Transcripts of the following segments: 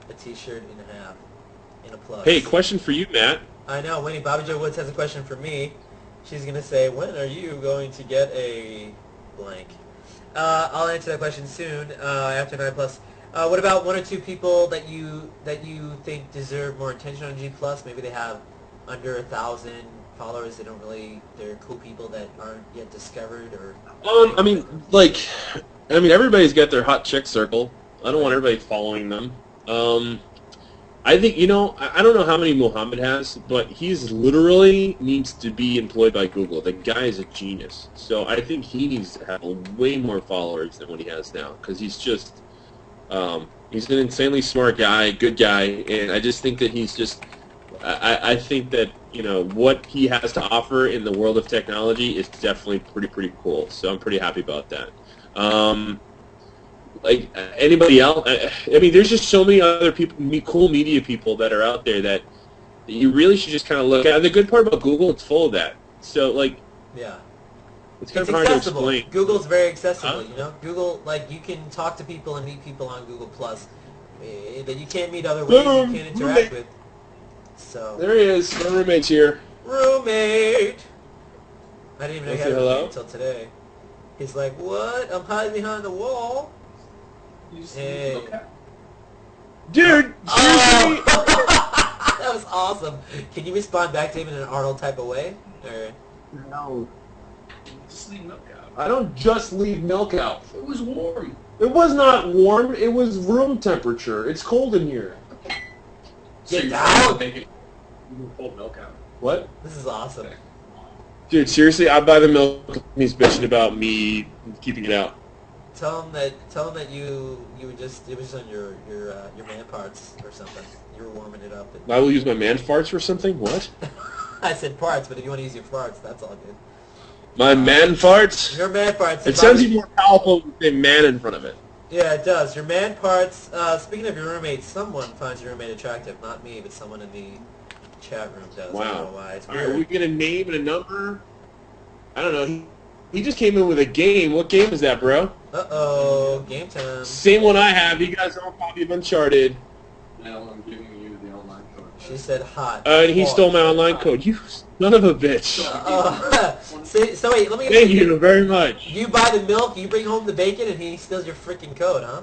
a T-shirt and a half and a plus. Hey, question for you, Matt. I know, Winnie. Bobbi Jo Woods has a question for me. She's going to say, when are you going to get a blank? I'll answer that question soon, after 9 plus. What about one or two people that you think deserve more attention on G plus? Maybe they have under 1,000 followers. They're cool people that aren't yet discovered, or. I mean, everybody's got their hot chick circle. I don't want everybody following them. I think, I don't know how many Muhammad has, but he's literally needs to be employed by Google. The guy is a genius. So I think he needs to have way more followers than what he has now, because he's just, he's an insanely smart guy, good guy, and I just think that he's just, I think that, what he has to offer in the world of technology is definitely pretty cool. So I'm pretty happy about that. Like anybody else, I mean, there's just so many other people, cool media people that are out there that you really should just kind of look at. And the good part about Google, it's full of that. So, yeah, it's kind of hard to explain. Google's very accessible, Google, you can talk to people and meet people on Google Plus that you can't meet other ways, you can't interact with. So there he is. My roommate's here. Roommate. I didn't even know he had a hello roommate until today. He's like, what? I'm hiding behind the wall. Hey. Dude, seriously? That was awesome. Can you respond back to him in an Arnold type of way? Or? No. Just leave milk out. I don't just leave milk out. It was warm. It was not warm. It was room temperature. It's cold in here. Get down! You pulled milk out. What? This is awesome. Dude, seriously, I buy the milk. He's bitching about me keeping it out. Tell him that you were just, it was on your man parts or something. You were warming it up. I will use my man farts for something? What? I said parts, but if you want to use your farts, that's all good. My man farts? Your man parts. It sounds even more powerful with a man in front of it. Yeah, it does. Your man parts. Speaking of your roommate, someone finds your roommate attractive. Not me, but someone in the chat room does. Wow. I don't know why. It's All weird. right, we get a name and a number? I don't know. He just came in with a game. What game is that, bro? Uh-oh. Game time. Same one I have. You guys have a copy of Uncharted. Now I'm giving you the online code. She said hot. And he stole my online code. You son of a bitch. So wait, let me get Thank you very much. You buy the milk, you bring home the bacon, and he steals your freaking code, huh?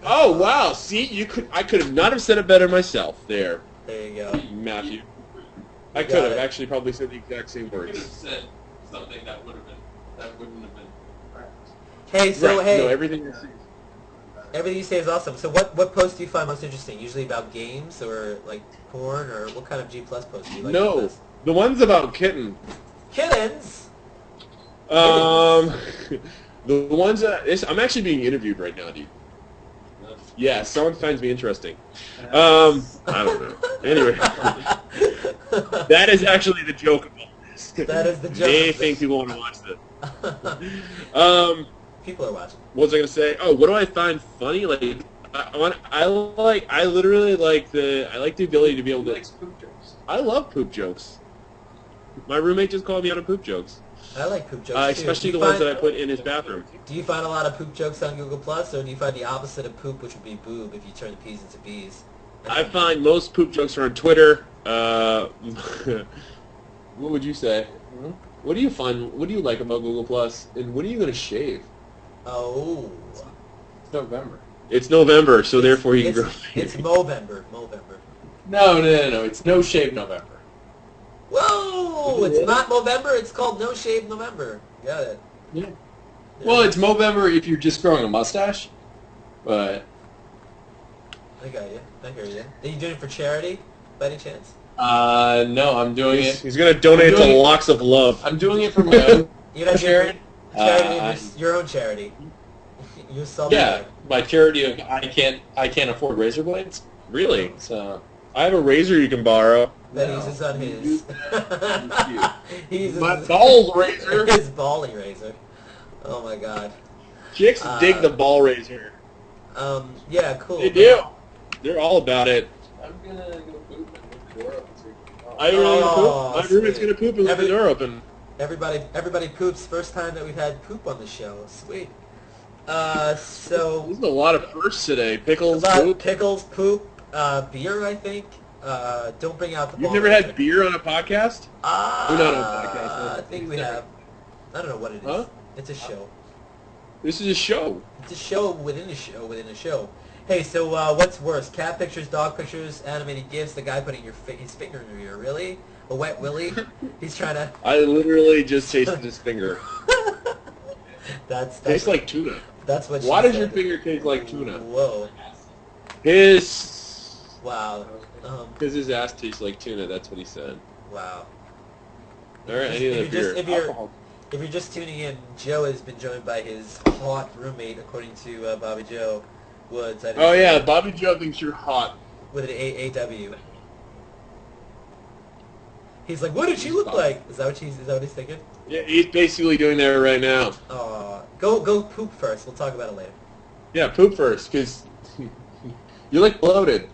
Oh, wow. See, I could have not have said it better myself there, There you go. Matthew. I You could got have it. actually probably said the exact same You could words. have said something that wouldn't have been correct. Hey, so Right. hey, No, everything you say. everything you say is awesome. So what posts do you find most interesting? Usually about games or like porn, or what kind of G plus posts do you like? No, the best? the ones about kitten. Kittens. The ones that I'm actually being interviewed right now, dude. Yeah, someone finds me interesting. I don't know. Anyway, that is actually the joke of all this. That is the joke. They of think this. people want to watch this. People are watching. What was I gonna say? Oh, what do I find funny? I literally like the ability to be able Who to. likes poop jokes? I love poop jokes. My roommate just called me out on poop jokes, I like poop jokes too. especially Do the you ones find- that I put in his bathroom. Do you find a lot of poop jokes on Google Plus, or do you find the opposite of poop, which would be boob, if you turn the P's into B's? I find most poop jokes are on Twitter. What would you say? What do you find? What do you like about Google Plus? And when are you gonna shave? Oh. It's November. It's November, so therefore you can grow. It's Movember. Movember. No. It's No Shave November. Whoa! It's not Movember. It's called No Shave November. Got it. Yeah. Well, it's Movember if you're just growing a mustache, but I got you. I hear you. Are you doing it for charity, by any chance? no, I'm doing it. He's gonna donate to Locks of Love. I'm doing it for my own You're not charity. charity, your own charity. You're self Yeah, my charity of I can't afford razor blades. Really? So I have a razor you can borrow. That No. he uses on his. He uses My his- ball razor. His bally razor. Oh my god. Chicks dig the ball razor. Yeah, cool. They do. They're all about it. I'm gonna go poop and leave the door open. I really Oh, poop. My roommate's sweet. gonna poop and leave the door open. Everybody poops. First time that we've had poop on the show. Sweet. So There's a lot of firsts today. Pickles, about poop. pickles, poop, beer. I think. Don't bring out the. You've ball never right had beer on a podcast? We're not on a podcast. I think we have. I don't know what it is. Huh? It's a show. This is a show. It's a show within a show within a show. Hey, so what's worse? Cat pictures, dog pictures, animated gifs, the guy putting his finger in your ear, really? A wet willy? He's trying to... I literally just tasted his finger. That's Tastes like tuna. That's what Why she does your said. finger taste like tuna? Whoa. His... Wow. Because his ass tastes like tuna, that's what he said. Wow. Alright, I need another beer. Alcohol. If you're just tuning in, Joe has been joined by his hot roommate, according to Bobbi Joe Woods. Oh yeah, Bobbi Joe thinks you're hot. With an AAW. He's like, what did she look like? Is that what he's thinking? Yeah, he's basically doing that right now. Go poop first. We'll talk about it later. Yeah, poop first, because you look bloated.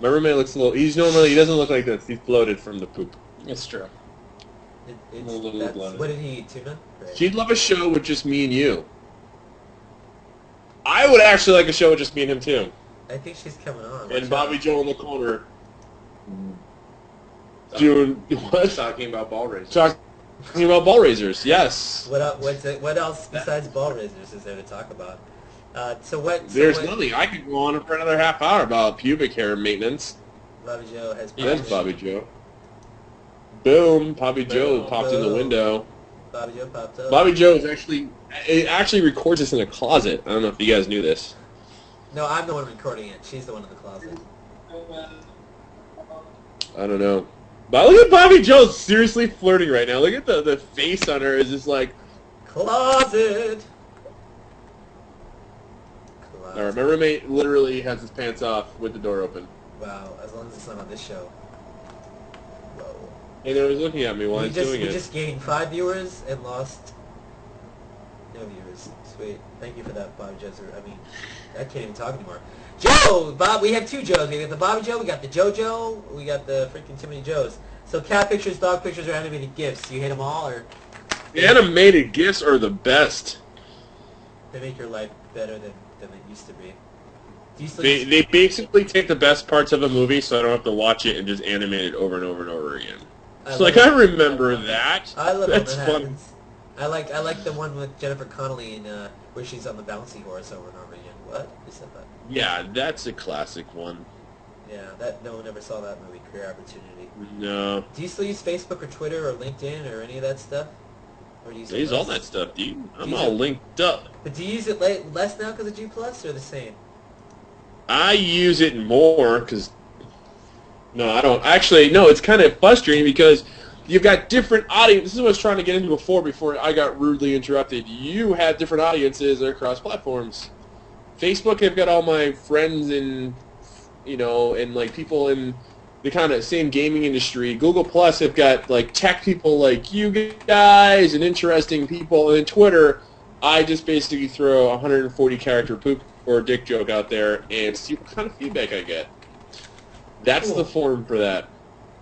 My roommate looks a little... he doesn't look like this. He's bloated from the poop. It's true. What did he eat? Tuna? Great. She'd love a show with just me and you. I would actually like a show with just me and him, too. I think she's coming on. And Bobbi Joe in the corner. Doing what? Talking about ball races. Talking about ball raisers, yes. What else besides ball raisers is there to talk about? There's nothing. I could go on for another half hour about pubic hair maintenance. Bobbi Joe has... That's Bobbi Joe. Boom. Bobbi Joe popped in the window. Bobbi Joe popped up. Bobbi Joe is actually records this in a closet. I don't know if you guys knew this. No, I'm the one recording it. She's the one in the closet. I don't know. But look at Bobbi Joe seriously flirting right now. Look at the face on her. Is just like... Closet! Alright, my roommate literally has his pants off with the door open. Wow, as long as it's not on this show. Whoa. Hey, no, he's looking at me while he's doing it. We just gained 5 viewers and lost no viewers. Sweet. Thank you for that, Bobbi Joe. I mean, I can't even talk anymore. Joe! Bob, we have 2 Joes. We got the Bobbi Joe, we got the JoJo, we got the freaking too many Joes. So cat pictures, dog pictures, or animated GIFs. You hate them all, or... The animated GIFs are the best. They make your life better than it used to be. They basically take the best parts of a movie so I don't have to watch it and just animate it over and over and over again. I remember that. I love That's that fun. happens. I like the one with Jennifer Connelly in where she's on the bouncy horse over and over again. What? Who said that? Yeah, that's a classic one. Yeah, that no one ever saw that movie. Career Opportunity. No. Do you still use Facebook or Twitter or LinkedIn or any of that stuff? Or do you I use all that stuff, dude. I'm all linked up. But do you use it less now because of G Plus or the same? I use it more because... No, I don't. Actually, no, it's kind of frustrating because you've got different audiences. This is what I was trying to get into before I got rudely interrupted. You have different audiences across platforms. Facebook, I've got all my friends and, and like people in the kind of same gaming industry. Google Plus, I've got like tech people like you guys and interesting people. And then Twitter, I just basically throw a 140 character poop or dick joke out there and see what kind of feedback I get. That's Cool. the forum for that.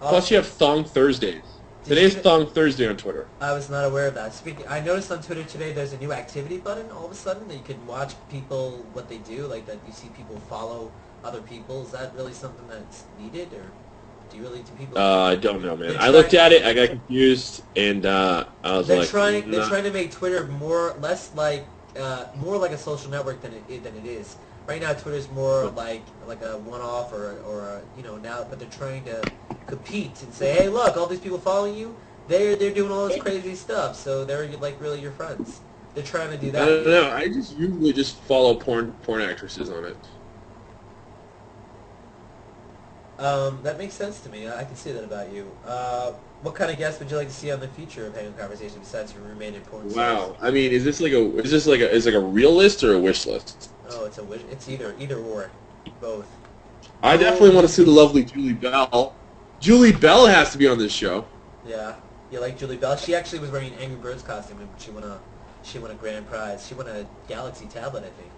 Awesome. Plus you have Thong Thursdays. Today's Thong Thursday on Twitter. I was not aware of that. I noticed on Twitter today there's a new activity button all of a sudden that you can watch people, what they do, like that you see people follow other people. Is that really something that's needed, or do people... I don't know, man. I looked at it, I got confused, and I was they're like... trying to make Twitter more like a social network than it is. Right now, Twitter's more like a one-off or now, but they're trying to compete and say, hey, look, all these people following you, they're doing all this crazy stuff, so they're like really your friends. They're trying to do that. I don't know. I usually just follow porn actresses on it. That makes sense to me. I can see that about you. What kind of guests would you like to see on the future of Hangout Conversations besides your roommate and porn stars? Wow. I mean, is this like a real list or a wish list? Oh, it's either or, both. I definitely want to see the lovely Julie Bell. Julie Bell has to be on this show. Yeah, you like Julie Bell? She actually was wearing an Angry Birds costume, and she won a grand prize. She won a Galaxy tablet, I think,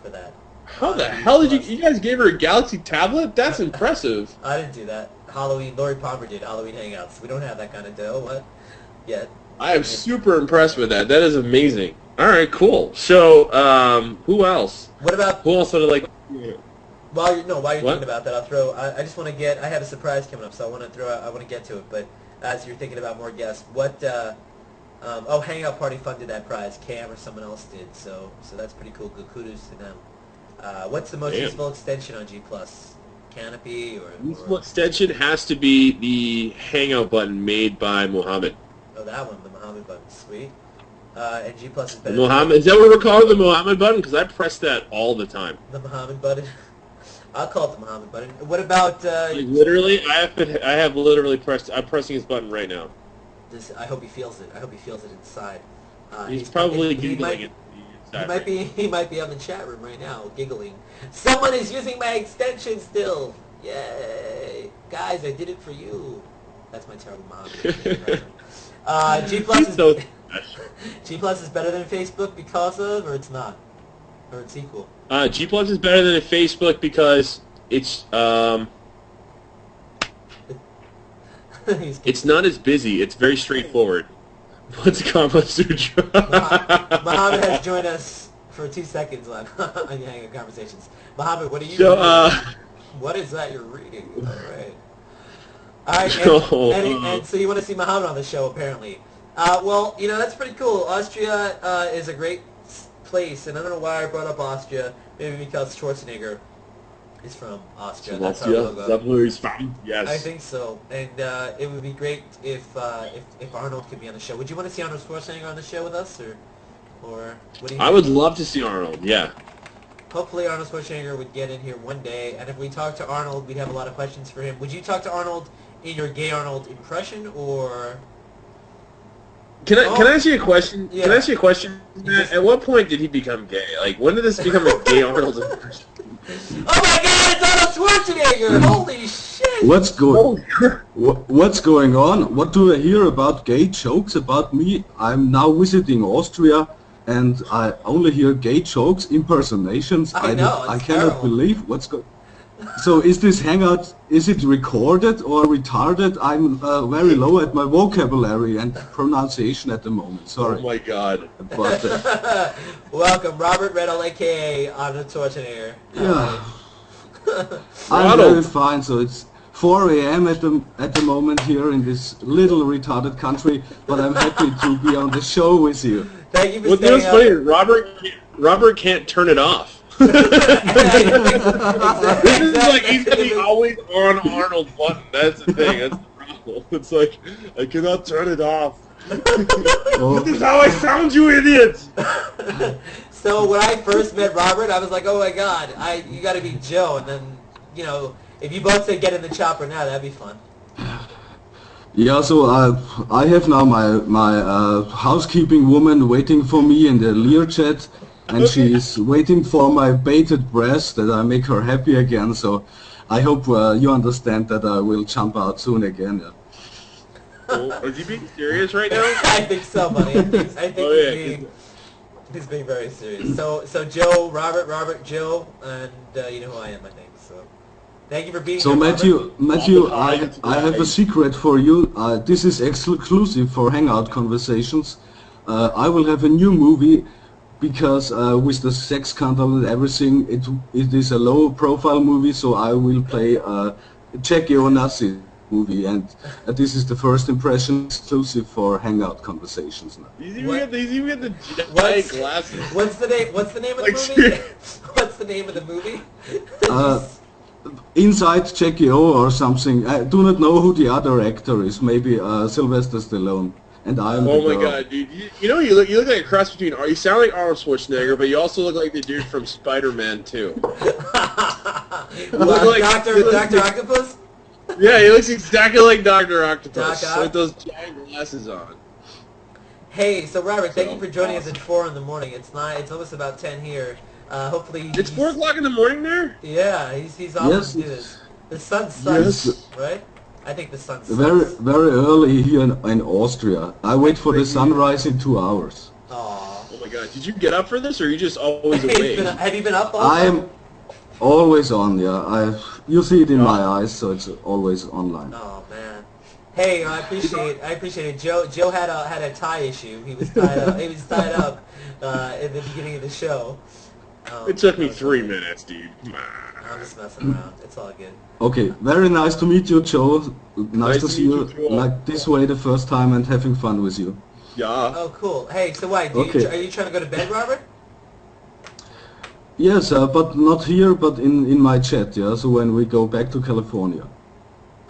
for that. How the hell did you guys gave her a Galaxy tablet? That's impressive. I didn't do that. Halloween, Lori Palmer did Halloween Hangouts. We don't have that kind of dough, what? Yet. I am super impressed with that. That is amazing. All right, cool. So, who else? What about Who else would I like? while you're What? thinking about that? I'll throw. I just want to get. I have a surprise coming up, so I want to throw. I want to get to it, but as you're thinking about more guests, what? Oh, Hangout Party funded that prize. Cam or someone else did. So that's pretty cool. Good kudos to them. What's the most Damn. useful extension on G Plus? Canopy or? Useful extension has to be the Hangout button made by Mohammed. Oh, that one, the Mohammed button. Sweet. And G Plus is better. Mohammed, is that what we're calling the Mohammed button? Because I press that all the time. The Mohammed button. I'll call it the Mohammed button. What about? Like, literally, I have literally pressed. I'm pressing his button right now. I hope he feels it. I hope he feels it inside. He's probably he giggling it. He might be on the chat room right now, giggling. Someone is using my extension still. Yay, guys! I did it for you. That's my terrible Mohammed. G Plus is So G Plus is better than Facebook because of, or it's not, or it's equal. G Plus is better than Facebook because it's it's not as busy. It's very straightforward. What's Kama Sutra? Mohammed has joined us for 2 seconds on Hangout Conversations. Mohammed, what are you So, reading? What is that you're reading? All right. All right, and so you want to see Mohammed on the show, apparently. Well, that's pretty cool. Austria is a great place, and I don't know why I brought up Austria. Maybe because Schwarzenegger is from Austria. That's our logo. Is that where he's from? Yes. I think so, and it would be great if Arnold could be on the show. Would you want to see Arnold Schwarzenegger on the show with us, or what do you? I would love to see Arnold. Yeah. Hopefully Arnold Schwarzenegger would get in here one day, and if we talk to Arnold, we'd have a lot of questions for him. Would you talk to Arnold in your gay Arnold impression, or? Can I ask you a question? Yeah. Can I ask you a question? At what point did he become gay? Like, when did this become a gay Arnold impression? Oh my God! It's Arnold Schwarzenegger! Holy shit! What's going on? What do I hear about gay jokes about me? I'm now visiting Austria, and I only hear gay jokes, impersonations. I know, I it's cannot terrible. believe what's going. So is this hangout? Is it recorded or retarded? I'm very low at my vocabulary and pronunciation at the moment. Sorry. Oh my God. But, Welcome, Robert Riddle, aka Arnold Schwarzenegger. yeah. I'm very fine. So it's 4 a.m. at the moment here in this little retarded country, but I'm happy to be on the show with you. Thank you for Well, staying what's funny? Robert can't turn it off. This is like he's gonna be always on Arnold button. That's the thing. That's the problem. It's like I cannot turn it off. Oh, This is how I sound, you idiots. So when I first met Robert, I was like, oh my God, you got to be Joe. And then, if you both say get in the chopper now, that'd be fun. yeah, so I have now my housekeeping woman waiting for me in the Learjet, and she's waiting for my bated breath that I make her happy again. So I hope you understand that I will jump out soon again. Yeah. Oh, is he being serious right now? I think so, buddy. I think he's being very serious. So Joe, Robert, Joe, and you know who I am, I think. So thank you for being So here, Matthew, I have a secret for you. This is exclusive for Hangout Conversations. I will have a new movie because with the sex scandal and everything, it is a low-profile movie. So I will play Jackie Onassi movie, and this is the first impression exclusive for Hangout Conversations now. He's even got the giant glasses. What's the name of the movie? What's the name of the movie? Inside Jackie O or something. I do not know who the other actor is. Maybe Sylvester Stallone. And I'm Oh the my girl. God, dude! You look like a cross between. You sound like Arnold Schwarzenegger, but you also look like the dude from Spider-Man 2. Dr. Octopus? Yeah, he looks exactly like Dr. Octopus Doc Ock? with those giant glasses on. Hey, so Robert, thank you for joining us at 4 in the morning. It's almost about 10 here. Hopefully It's 4 o'clock in the morning there? Yeah, he's off Yes, to do this. The sun suns, right? I think the sun suns. Very early here in Austria. I wait for the sunrise in 2 hours. Aww. Oh my God, did you get up for this, or are you just always awake? Have you been up all I time? am always on, yeah. You see it in my eyes, so it's always online. Oh, man. Hey, I appreciate it. Joe had a tie issue. He was tied up. He was tied up in the beginning of the show. It took me 3 minutes, dude. I'm just messing around. It's all good. Okay, very nice to meet you, Joe. Nice to see meet you you, Joe. like this way the first time and having fun with you. Yeah. Oh, cool. Hey, so why? Okay. Are you trying to go to bed, Robert? Yes, but not here, but in my chat, yeah, so when we go back to California.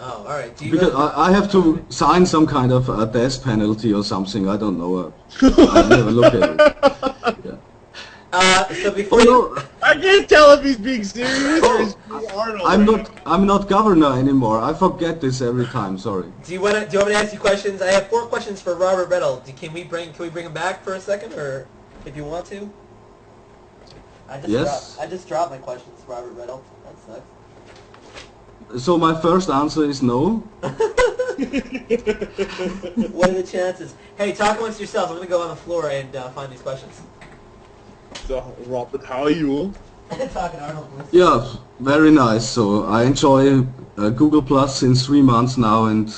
Oh, all right. Do you Because I have to sign some kind of a death penalty or something, I don't know. I never look at it. Yeah. so before Oh, you... no, I can't tell if he's being serious or he's being Arnold. I'm not governor anymore. I forget this every time, sorry. Do you want me to ask you questions? I have 4 questions for Robert Riddle. Can we bring him back for a second, or if you want to? I just dropped my questions, Robert Riddle. That sucks. So my first answer is no. What are the chances? Hey, talk amongst yourselves. I'm gonna go on the floor and find these questions. So, Robert, how are you? Talking Arnold. Yeah, very nice. So I enjoy Google Plus since 3 months now, and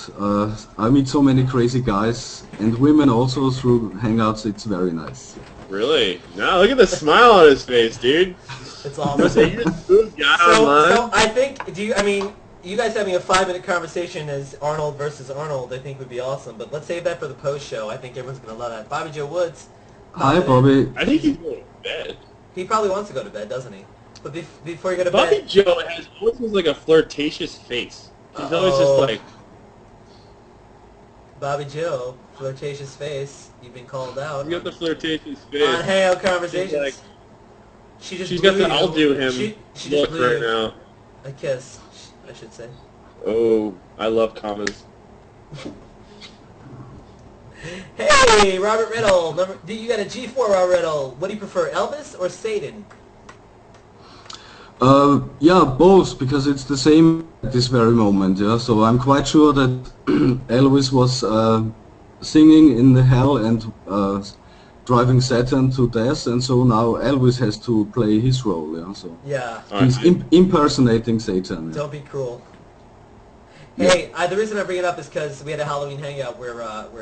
I meet so many crazy guys and women also through Hangouts. It's very nice. Really? Now look at the smile on his face, dude. It's awesome. So you're a smooth guy online. So I think, you guys having a 5-minute conversation as Arnold versus Arnold, I think would be awesome. But let's save that for the post show. I think everyone's gonna love that. Bobby Joe Woods. Hi, Bobby. I think he's going to bed. He probably wants to go to bed, doesn't he? But before you go to Bobby bed, Joe always has like a flirtatious face. He's always just like, Bobby Joe, flirtatious face. You've been called out. you got the flirtatious On face. Hangout Conversations. Like, She's got blew the you. I'll do him She just look blew right you. now. A kiss, I should say. Oh, I love commas. Hey, Robert Riddle. You got a G4, Robert Riddle. What do you prefer, Elvis or Satan? Yeah, both, because it's the same at this very moment, yeah. So I'm quite sure that Elvis was singing in the hell and driving Satan to death, and so now Elvis has to play his role, yeah. So Yeah. he's impersonating Satan. Yeah. Don't be cruel. Hey, the reason I bring it up is because we had a Halloween hangout where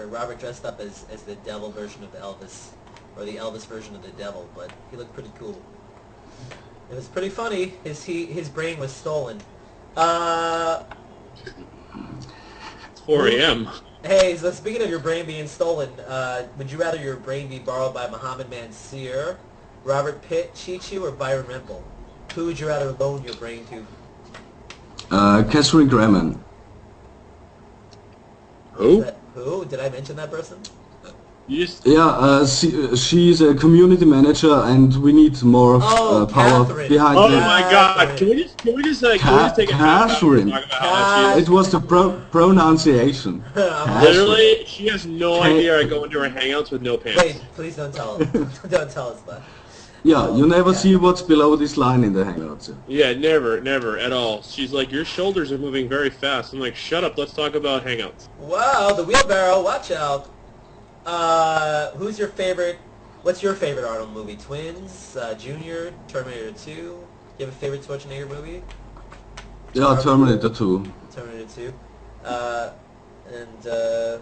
Robert dressed up as the devil version of the Elvis, or the Elvis version of the devil, but he looked pretty cool. It was pretty funny. His brain was stolen. It's 4 a.m. Hey, so speaking of your brain being stolen, would you rather your brain be borrowed by Mohammed Mansour, Robert Pitt, Cheech, or Byron Rempel? Who would you rather loan your brain to? Catherine Graham. Who? Who? Did I mention that person? You just, Yeah, she's a community manager, and we need more power Catherine. behind oh her. my God! Can we just take a Catherine. talk about how It was the pronunciation. literally she has no idea I go into her hangouts with no pants. Wait, please don't tell us. Don't tell us that. Yeah, you never see what's below this line in the Hangouts. Yeah, never at all. She's like, your shoulders are moving very fast. I'm like, shut up. Let's talk about hangouts. Wow, the wheelbarrow. Watch out. Who's your favorite? What's your favorite Arnold movie? Twins, Junior, Terminator 2. You have a favorite Schwarzenegger movie? Yeah, Terminator 2. Terminator 2. And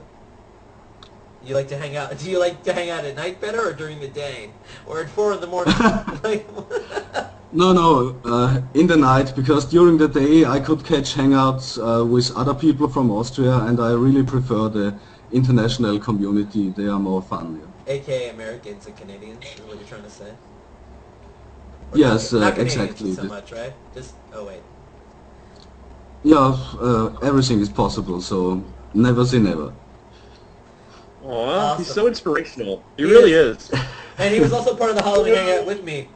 you like to hang out? Do you like to hang out at night better, or during the day, or at 4 in the morning? No, in the night, because during the day I could catch Hangouts with other people from Austria, and I really prefer the international community. They are more fun. Yeah. AKA Americans and Canadians, is what you're trying to say? Or Yes, not Canadians exactly. so much, right? Just, oh wait. Yeah, everything is possible, so never say never. Aw, Awesome. he's so inspirational. He really is. And he was also part of the Halloween Hangout with me.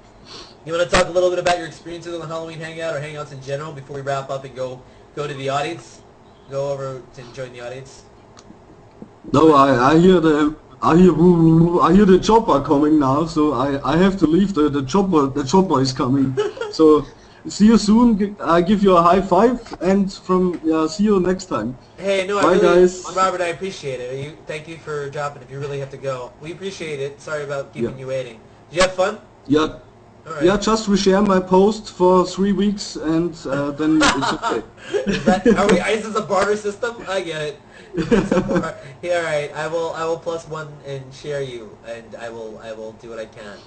You want to talk a little bit about your experiences on the Halloween Hangout, or Hangouts in general, before we wrap up and go to the audience? Go over to join the audience? No, I hear the chopper coming now, so I have to leave. The chopper is coming. So see you soon. I give you a high five, and see you next time. Hey, no, Bye, guys. Robert, I appreciate it. Thank you for dropping. If you really have to go, we appreciate it. Sorry about keeping you waiting. Did you have fun? Yeah, All right. Yeah, just reshare my post for 3 weeks and then it's okay. Is this a barter system? I get it. Yeah, all right. I will plus one and share you, and I will do what I can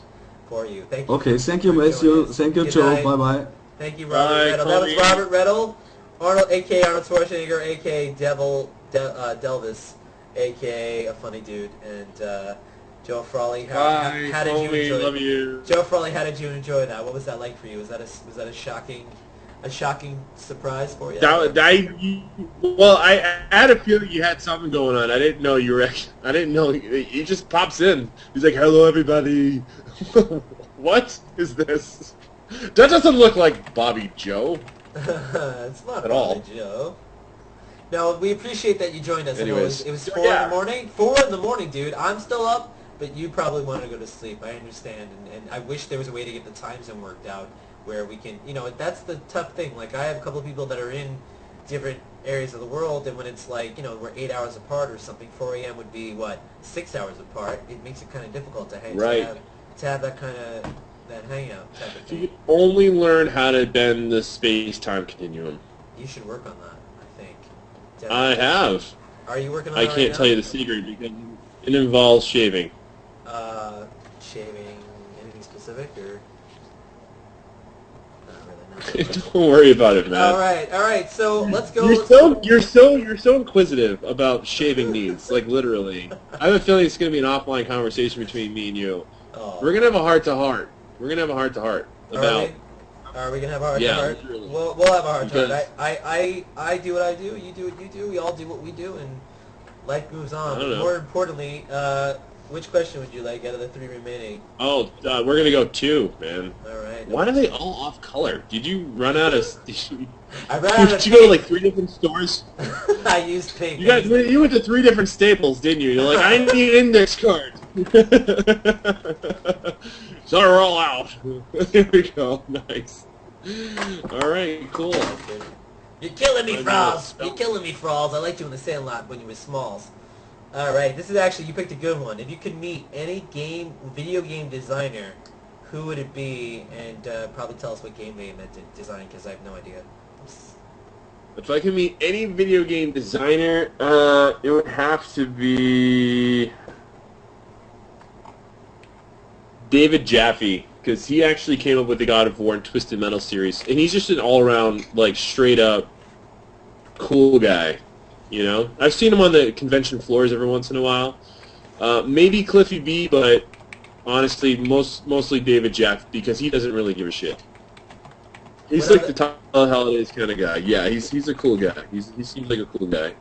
for you. Thank you. Okay, thank you, Matthew. Thank you, Good Joe. night. Bye-bye. Thank you, Robert Bye, Riddle. That was Connie. Robert Riddle, Arnold, a.k.a. Arnold Schwarzenegger, a.k.a. Delvis, a.k.a. a funny dude, and Joe Frawley. Bye, How did you Frawley, enjoy? love you. Joe Frawley, how did you enjoy that? What was that like for you? Was that a shocking surprise for you? I had a feeling you had something going on. I didn't know you were. I didn't know he just pops in. He's like, "Hello, everybody." What is this? That doesn't look like Bobbi Joe. It's not At all. Bobby Joe. No, we appreciate that you joined us. Anyways. It was 4 in the morning. 4 in the morning, dude. I'm still up, but you probably want to go to sleep. I understand, and I wish there was a way to get the time zone worked out where we can, that's the tough thing. Like, I have a couple of people that are in different areas of the world, and when it's like, we're 8 hours apart or something, 4 a.m. would be, 6 hours apart, it makes it kind of difficult to hang, Right. to have that kind of, that hangout type of If thing. you could only learn how to bend the space-time continuum. You should work on that, I think. I Definitely. have. Are you working on I that right can't now? tell you the secret because it involves shaving. Shaving anything specific, or not really? Don't worry about it, man. All right. So let's go. You're so inquisitive about shaving needs, like literally. I have a feeling it's gonna be an offline conversation between me and you. Oh. We're gonna have a heart-to-heart. We're gonna have a heart-to-heart about. Are we gonna have a heart Yeah, to heart? literally. We'll have a heart to Because- heart. I do what I do. You do what you do. We all do what we do, and life moves on. I don't know. More importantly, which question would you like out of the 3 remaining? Oh, we're gonna go 2, man. All right. Why are they all off color? Did you run out of? I ran out of Did you go to pink. like 3 different stores? I used pink. You went to 3 different Staples, didn't you? You're like, I need an index card. So we're all out. There we go. Nice. All right, cool. You're killing me, I know. Frawlz. You're killing me, Frawlz. I liked you in the Sandlot when you were smalls. All right, this is actually, you picked a good one. If you could meet any video game designer, who would it be? And probably tell us what game they meant to design, because I have no idea. If I could meet any video game designer, it would have to be David Jaffe, because he actually came up with the God of War and Twisted Metal series, and he's just an all-around, like, straight-up cool guy, I've seen him on the convention floors every once in a while. Maybe Cliffy B, but honestly, mostly David Jaffe, because he doesn't really give a shit. He's What like the top of the holidays kind of guy. Yeah, he's a cool guy. He seems like a cool guy.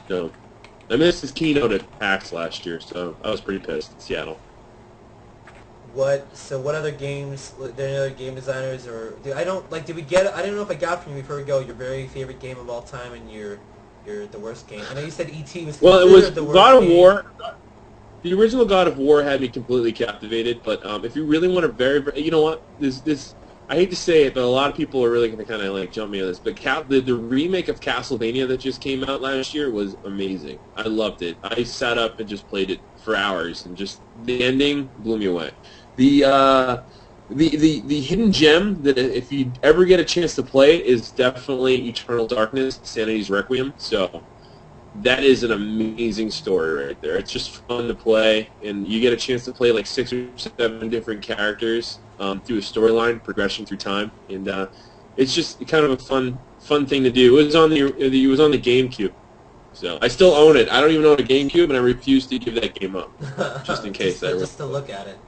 So, I missed his keynote at PAX last year, so I was pretty pissed in Seattle. What other games, are there any other game designers, or, I don't know if I got from you before we go, your very favorite game of all time and your the worst game. I know you said E.T. was Well, it was considered the worst God of game. War. The original God of War had me completely captivated, but if you really want to you know what, this I hate to say it, but a lot of people are really going to kind of like jump me on this. But the remake of Castlevania that just came out last year was amazing. I loved it. I sat up and just played it for hours, and just the ending blew me away. The hidden gem that if you ever get a chance to play it is definitely Eternal Darkness, Sanity's Requiem. So that is an amazing story right there. It's just fun to play, and you get a chance to play like 6 or 7 different characters through a storyline, progression through time, and it's just kind of a fun thing to do. It was on the GameCube, so I still own it. I don't even own a GameCube, and I refuse to give that game up, just in case. just to look at it,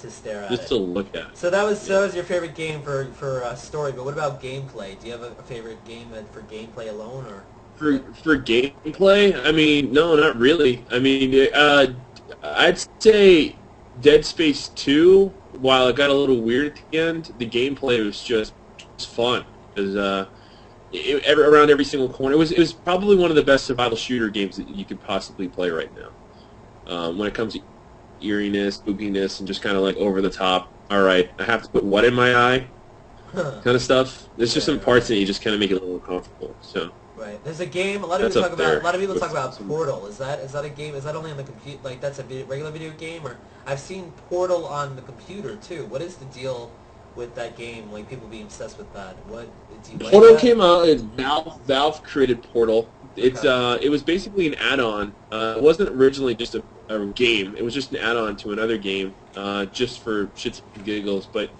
to stare at it. Just to look at it. So that was your favorite game for story, but what about gameplay? Do you have a favorite game for gameplay alone, or? For gameplay, I mean, no, not really. I mean, I'd say Dead Space 2, while it got a little weird at the end, the gameplay was just fun. Because around every single corner, it was probably one of the best survival shooter games that you could possibly play right now. When it comes to eeriness, spookiness, and just kind of like over the top, all right, I have to put what in my eye, kind of stuff. There's just some parts that you just kind of make it a little uncomfortable. So Right. There's a game. A lot of That's people up talk about. there. A lot of people talk about Some- Portal. Is that a game? Is that only on the computer? Like that's a regular video game, or I've seen Portal on the computer too. What is the deal with that game? Like people being obsessed with that. What do you like Portal that? came out. Valve created Portal. It's Okay. it was basically an add-on. It wasn't originally just a game. It was just an add-on to another game, just for shits and giggles. But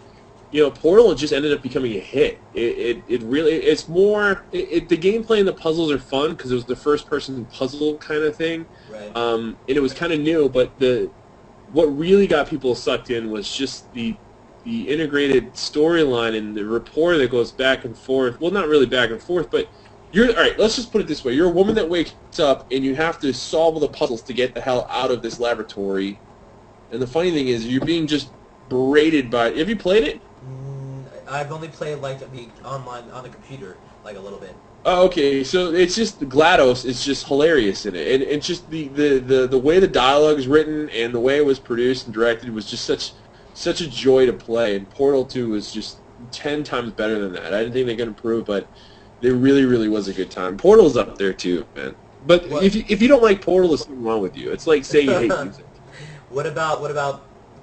you know, Portal just ended up becoming a hit. It really it's more the gameplay and the puzzles are fun because it was the first-person puzzle kind of thing, Right. and it was kind of new. But what really got people sucked in was just the integrated storyline and the rapport that goes back and forth. Well, not really back and forth, but all right. Let's just put it this way: you're a woman that wakes up and you have to solve all the puzzles to get the hell out of this laboratory. And the funny thing is, you're being just berated by. Have you played it? I've only played like the online on the computer, like a little bit. Oh, okay. So it's just GLaDOS is just hilarious in it, and it's just the way the dialogue is written and the way it was produced and directed was just such a joy to play. And Portal 2 was just 10 times better than that. I didn't think they could improve, but it really was a good time. Portal's up there too, man. But What? if you don't like Portal, there's something wrong with you. It's like saying you hate music. What about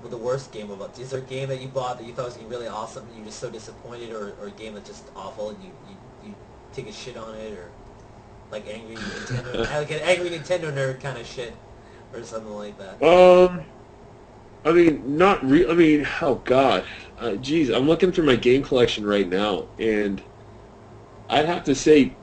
the worst game about? Is there a game that you bought that you thought was gonna be really awesome and you're just so disappointed, or a game that's just awful and you take a shit on it, or like angry Nintendo, like an angry Nintendo nerd kind of shit, or something like that? I mean, I mean, oh god, geez, I'm looking through my game collection right now, and I'd have to say,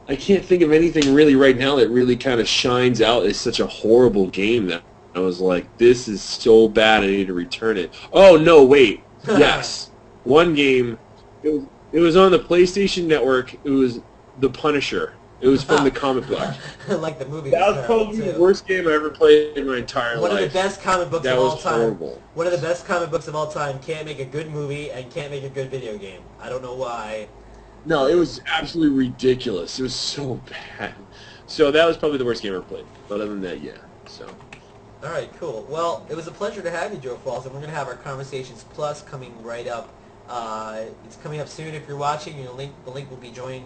I can't think of anything really right now that really kind of shines out as such a horrible game that I was like, this is so bad, I need to return it. Oh no, wait, yes, one game, it was on the PlayStation Network. It was The Punisher. It was from the comic book. Like the movie. That was terrible, probably too. the worst game I ever played in my entire One life. of the best comic books That of all was time. horrible. One of the best comic books of all time. Can't make a good movie and can't make a good video game. I don't know why. No, it was absolutely ridiculous. It was so bad. So that was probably the worst game I ever played. But other than that, yeah. So. All right, cool. Well, it was a pleasure to have you, Joe Frawlz, and we're going to have our Conversations Plus coming right up. It's coming up soon. If you're watching, the link will be join.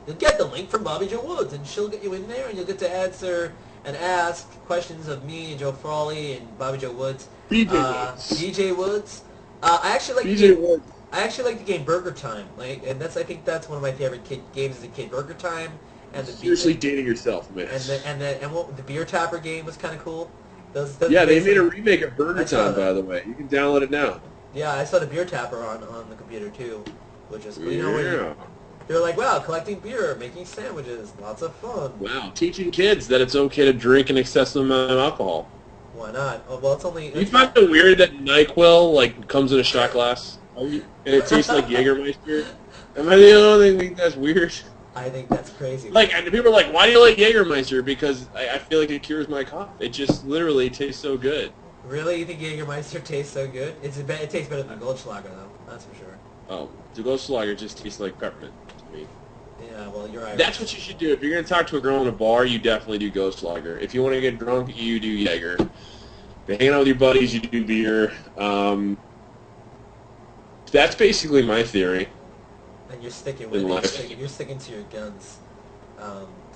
You'll get the link from Bobbi Jo Woods, and she'll get you in there, and you'll get to answer and ask questions of me and Joe Frawley and Bobbi Jo Woods. DJ Woods. DJ Woods. I actually like DJ Woods. I actually like the game Burger Time, and I think that's one of my favorite games as a kid. Burger Time and the Seriously dating yourself, man. the beer tapper game was kind of cool. Those Yeah, they games- made a remake of Burger I saw Time, that. by the way. You can download it now. Yeah, I saw the beer tapper on the computer too, which is cool. You know, when Yeah. they're like, wow, collecting beer, making sandwiches, lots of fun. Wow. Teaching kids that it's okay to drink an excessive amount of alcohol. Why not? Oh, well, it's only. You find it weird that NyQuil like comes in a shot glass and it tastes like Jägermeister? Am I the only one that think that's weird? I think that's crazy. Like, and people are like, why do you like Jägermeister? Because I feel like it cures my cough. It just literally tastes so good. Really, you think Jägermeister tastes so good? It tastes better than Goldschlager, though. That's for sure. Oh, the Goldschlager just tastes like peppermint to me. Yeah, well, you're right. That's what you should do. If you're going to talk to a girl in a bar, you definitely do Goldschlager. If you want to get drunk, you do Jaeger. If you're hanging out with your buddies, you do beer. That's basically my theory. And you're sticking with In it. life. You're sticking to your guns.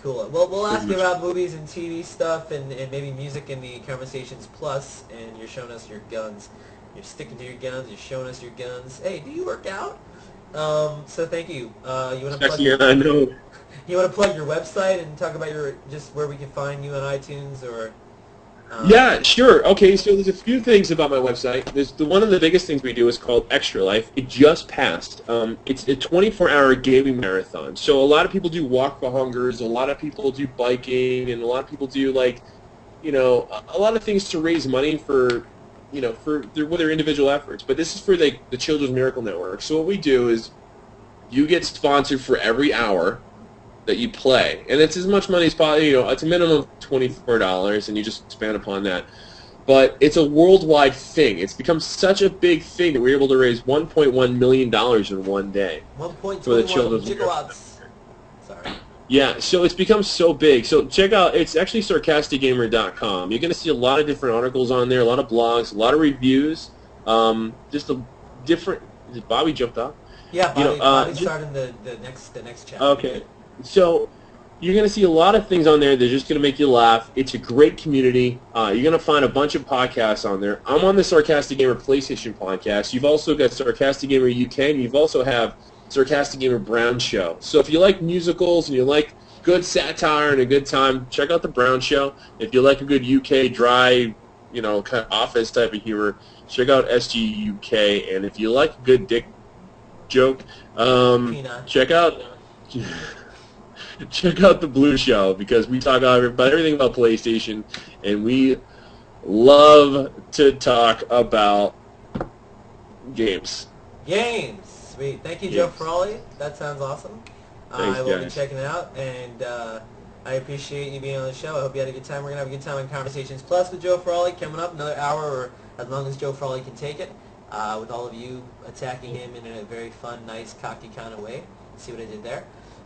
Cool. Well, we'll ask you about movies and TV stuff and maybe music in the Conversations Plus, and you're showing us your guns. You're sticking to your guns. You're showing us your guns. Hey, do you work out? So thank you. You want to plug? Yeah, I know. You want to plug your website and talk about just where we can find you on iTunes or? Yeah, sure. Okay, so there's a few things about my website. One of the biggest things we do is called Extra Life. It just passed. It's a 24-hour gaming marathon. So a lot of people do walk for hungers. A lot of people do biking, and a lot of people do a lot of things to raise money for their individual efforts. But this is for the Children's Miracle Network. So what we do is you get sponsored for every hour that you play, and it's as much money as possible. It's a minimum of $24, and you just expand upon that. But it's a worldwide thing. It's become such a big thing that we're able to raise $1.1 million in one day. 1.21 For the Children's gigawatts. Sorry. Yeah, so it's become so big. So check out, it's actually sarcasticgamer.com. You're going to see a lot of different articles on there, a lot of blogs, a lot of reviews. Just a different. Bobby jumped off. Yeah, Bobby's just- starting the next chapter. Okay. So you're going to see a lot of things on there. They're just going to make you laugh. It's a great community. You're going to find a bunch of podcasts on there. I'm on the Sarcastic Gamer PlayStation podcast. You've also got Sarcastic Gamer UK, and you've also have Sarcastic Gamer Brown Show. So if you like musicals and you like good satire and a good time, check out the Brown Show. If you like a good UK dry, kind of office type of humor, check out SG UK. And if you like a good dick joke, check out the Blue Show, because we talk about everything about PlayStation, and we love to talk about games. Sweet. Thank you, Joe Frawley. That sounds awesome. Thanks, I will be guys. checking it out, and I appreciate you being on the show. I hope you had a good time. We're going to have a good time on Conversations Plus with Joe Frawley coming up, another hour, or as long as Joe Frawley can take it, with all of you attacking him in a very fun, nice, cocky kind of way. See what I did there?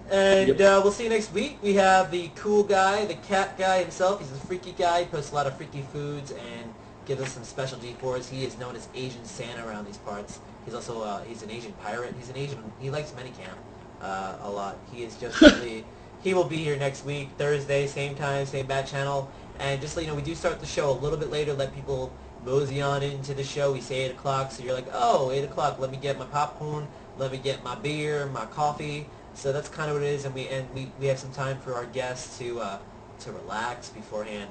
And we'll see you next week. We have the cool guy, the cat guy himself. He's a freaky guy. He posts a lot of freaky foods and gives us some specialty for us. He is known as Asian Santa around these parts. He's also he's an Asian pirate. He's an Asian. He likes minicam a lot. He is just really. He will be here next week, Thursday, same time, same bat channel. And just so you know, we do start the show a little bit later. Let people mosey on into the show. We say 8 o'clock, so you're like, oh, 8 o'clock. Let me get my popcorn. Let me get my beer, my coffee. So that's kind of what it is, and we have some time for our guests to relax beforehand.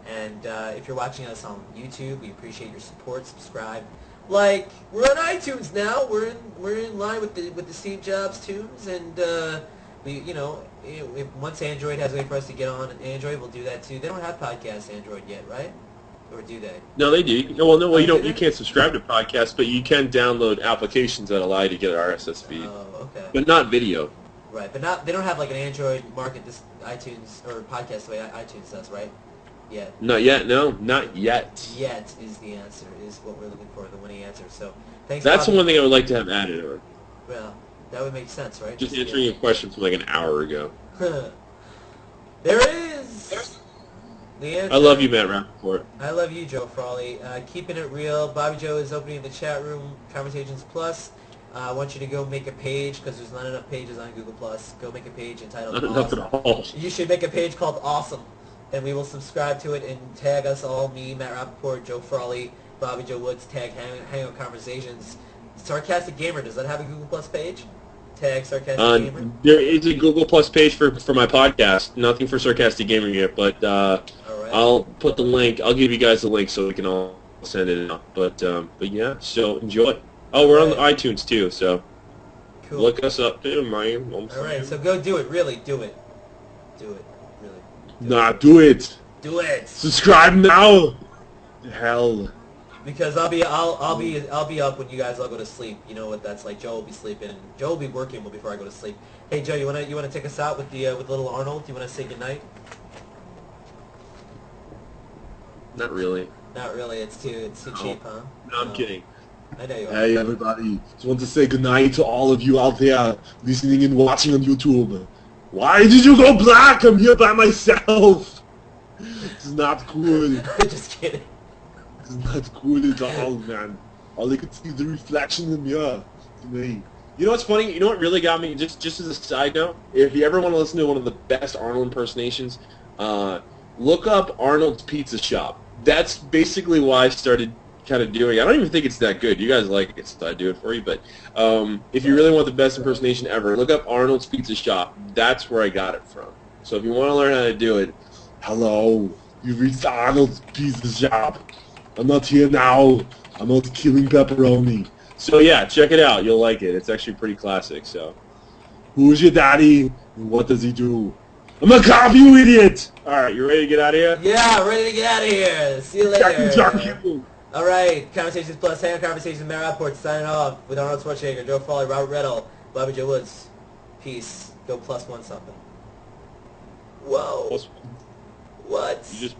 And if you're watching us on YouTube, we appreciate your support. Subscribe, like. We're on iTunes now. We're in line with the Steve Jobs tunes, and if once Android has a way for us to get on Android, we'll do that too. They don't have podcast Android yet, right? Or do they? No, they do. Well, no, you don't. You can't subscribe to podcasts, but you can download applications that allow you to get an RSS feed. Oh, okay. But not video. Right, but they don't have like an Android market, this iTunes or podcast the way iTunes does, right? Yet. Not yet. No, not yet. Yet is the answer. Is what we're looking for, the winning answer. So thanks. That's Bobbi. the one thing I would like to have added on. Well, that would make sense, right? Just answering a question from like an hour ago. There is the answer. I love you, Matt Rappaport. I love you, Joe Frawley. Keeping it real. Bobby Joe is opening the chat room, Conversations Plus. I want you to go make a page, because there's not enough pages on Google+. Go make a page entitled Not enough Awesome. at all. You should make a page called Awesome, and we will subscribe to it and tag us all, me, Matt Rappaport, Joe Frawley, Bobby Joe Woods, tag Hangout Conversations. Sarcastic Gamer, does that have a Google+ page? Tag Sarcastic Gamer? There is a Google Plus page for my podcast. Nothing for Sarcastic Gamer yet, but All right. I'll put the link. I'll give you guys the link so we can all send it out. But yeah, so enjoy. Oh, we're on iTunes too, so Cool. look us up too, man. All right, so go do it. Really, do it. Do it. Really. Do it. Do it. Subscribe now. Hell. Because I'll be up when you guys all go to sleep. You know what that's like. Joe will be sleeping. Joe will be working before I go to sleep. Hey Joe, you wanna take us out with little Arnold? You wanna say goodnight? Not really. Not really. It's too cheap, huh? No, I'm kidding. I know you are. Hey everybody, just want to say goodnight to all of you out there listening and watching on YouTube. Why did you go black? I'm here by myself. It's not cool. Just kidding. It's not cool at all, man. All I can see is the reflection in the mirror. It's me. You know what's funny? You know what really got me? Just as a side note, if you ever want to listen to one of the best Arnold impersonations, look up Arnold's Pizza Shop. That's basically why I started kind of doing. I don't even think it's that good. You guys like it, so I do it for you. But if you really want the best impersonation ever, look up Arnold's Pizza Shop. That's where I got it from. So if you want to learn how to do it, Hello, you've reached Arnold's Pizza Shop. I'm not here now. I'm out killing pepperoni. so yeah, check it out. You'll like it. It's actually pretty classic. So Who's your daddy? And what does he do? I'm a cop, you idiot! All right, you ready to get out of here? Yeah, ready to get out of here. See you Jack later. you. All right, Conversations Plus, Hangout Conversations, Matt Rappaport signing off with Arnold Schwarzenegger, Joe Frawley, Robert Riddle, Bobby Joe Woods. Peace. Go +1 something. Whoa. Plus, What? you just